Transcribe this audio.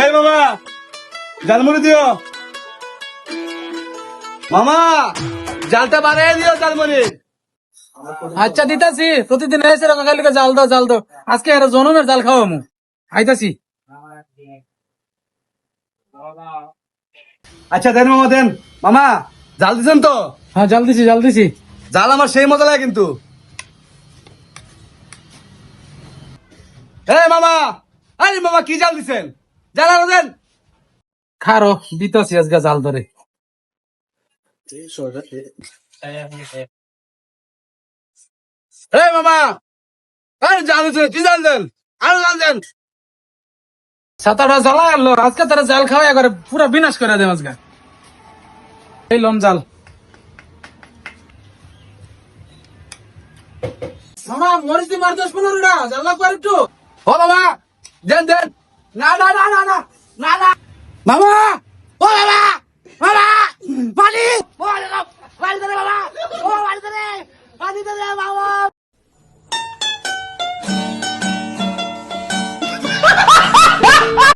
এই মামা জালমুড়ি দিও মামা, জালটা বাড়াই দিও জালমুড়ি। আচ্ছা দিতাছি, প্রতিদিন এসে কাকালিকে জাল দাও জাল দাও, আজকে আর জনমের জাল খাওয়া মু আইতাছি। আচ্ছা দেন মামা দেন। মামা জাল দিছেন তো? হ্যাঁ জাল দিছি জাল দিছি। জাল আমার সেই মজা লাগে কিন্তু। মামা, আরে মামা কি জাল দিছেন? জাল আরো দেন। খারো দিতাছি আজকে জাল ধরে। মামা, আরে জাল দিছেন, কি জাল দেন? আরো জাল দেন। সাতাটা জ্বালা আনলো, আজকে তারা জাল খাওয়া করে পুরা বিনাশ করে দেয় আজকে। এই লম জাল। মামা মরিচ দি মার 10-15টা জাল লাগবে আর একটু। ও মামা দেন দেন। না না না না না না না মামা, ও মামা, মামা পানি, ও পানি দে মামা, ও পানি দে, পানি দে মামা।